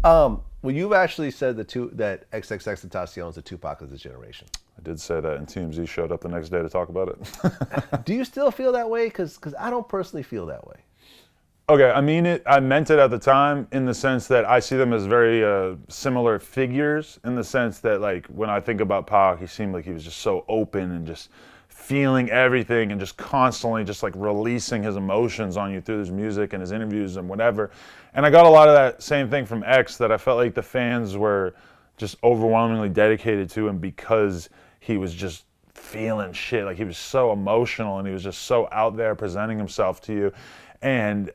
Well, you've actually said that XXXTentacion is the Tupac of this generation. I did say that, and TMZ showed up the next day to talk about it. Do you still feel that way? Because I don't personally feel that way. Okay, I mean it. I meant it at the time in the sense that I see them as very similar figures. In the sense that, like, when I think about Pac, he seemed like he was just so open and just feeling everything and just constantly just like releasing his emotions on you through his music and his interviews and whatever. And I got a lot of that same thing from X, that I felt like the fans were just overwhelmingly dedicated to him because he was just feeling shit. Like, he was so emotional and he was just so out there presenting himself to you. And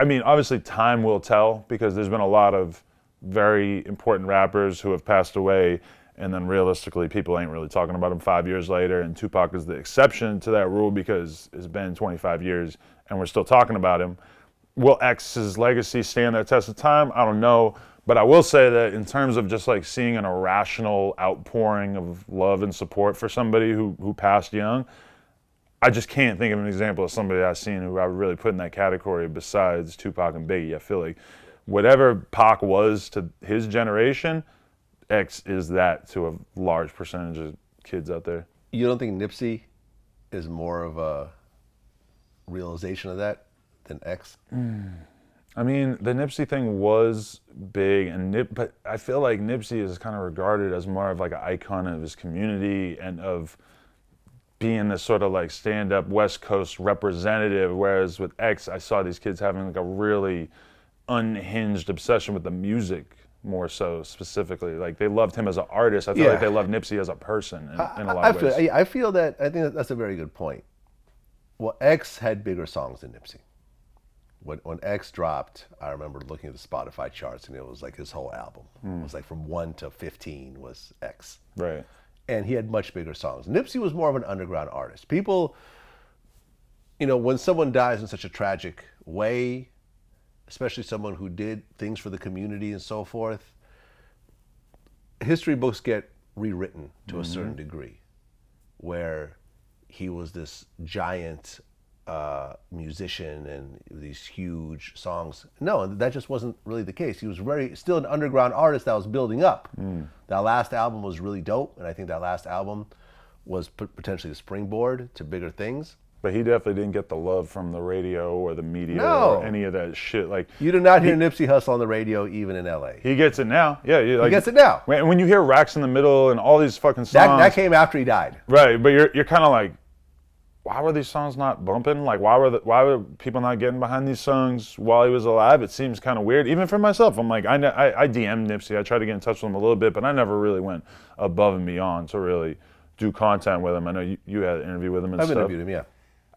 I mean, obviously time will tell, because there's been a lot of very important rappers who have passed away, and then realistically people ain't really talking about them 5 years later, and Tupac is the exception to that rule because it's been 25 years and we're still talking about him. Will X's legacy stand that test of time? I don't know, but I will say that in terms of just like seeing an irrational outpouring of love and support for somebody who passed young, I just can't think of an example of somebody I've seen who I would really put in that category besides Tupac and Biggie. I feel like whatever Pac was to his generation, X is that to a large percentage of kids out there. You don't think Nipsey is more of a realization of that than X? I mean, the Nipsey thing was big, but I feel like Nipsey is kind of regarded as more of like an icon of his community and of being this sort of like stand-up West Coast representative, whereas with X, I saw these kids having like a really unhinged obsession with the music, more so specifically. Like, they loved him as an artist. I feel like they loved Nipsey as a person in a lot of ways. I feel that, I think that's a very good point. Well, X had bigger songs than Nipsey. When X dropped, I remember looking at the Spotify charts, and it was like his whole album. It was like from 1 to 15 was X. Right. And he had much bigger songs. Nipsey was more of an underground artist. People, you know, when someone dies in such a tragic way, especially someone who did things for the community and so forth, history books get rewritten to a certain degree, where he was this giant musician and these huge songs. No, that just wasn't really the case. He was still an underground artist that was building up. That last album was really dope, and I think that last album was potentially a springboard to bigger things. But he definitely didn't get the love from the radio or the media or any of that shit. Like, you do not hear Nipsey Hussle on the radio, even in LA. He gets it now. Yeah, he gets it now. When you hear Racks in the Middle and all these fucking songs, that came after he died. Right, but you're kind of like, why were these songs not bumping? Like, why were people not getting behind these songs while he was alive? It seems kind of weird, even for myself. I'm like, I DM'd Nipsey. I tried to get in touch with him a little bit, but I never really went above and beyond to really do content with him. I know you had an interview with him and stuff. I've interviewed him, yeah.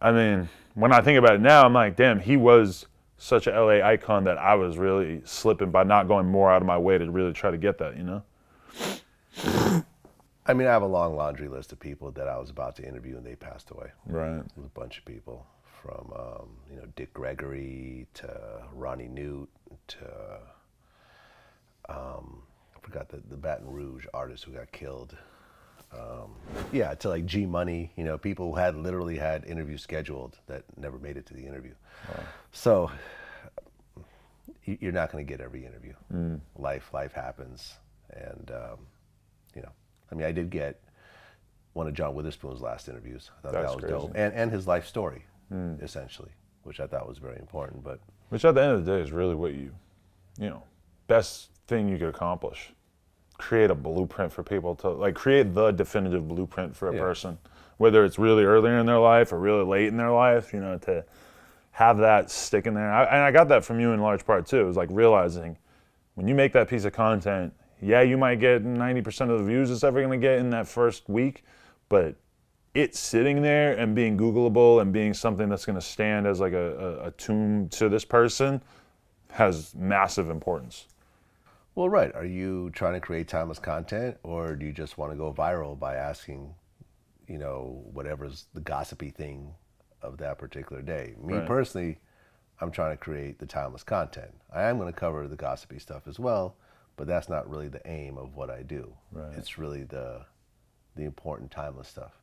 I mean, when I think about it now, I'm like, damn, he was such an LA icon that I was really slipping by not going more out of my way to really try to get that, you know? I mean, I have a long laundry list of people that I was about to interview and they passed away. Right. A bunch of people, from Dick Gregory to Ronnie Newt to I forgot the Baton Rouge artist who got killed. To like G Money, people who had literally had interviews scheduled that never made it to the interview. Wow. So you're not going to get every interview. Life happens, and I did get one of John Witherspoon's last interviews. I thought that was crazy. Dope, and his life story, essentially, which I thought was very important. But which at the end of the day is really what best thing you could accomplish. Create a blueprint for people to create the definitive blueprint for a person, whether it's really earlier in their life or really late in their life, to have that stick in there. And I got that from you in large part too. It was like realizing when you make that piece of content, you might get 90% of the views it's ever going to get in that first week, but it's sitting there and being Googleable and being something that's going to stand as like a tomb to this person has massive importance. Well, right. Are you trying to create timeless content, or do you just want to go viral by asking, whatever's the gossipy thing of that particular day? Me personally, I'm trying to create the timeless content. I am going to cover the gossipy stuff as well, but that's not really the aim of what I do. Right. It's really the important timeless stuff.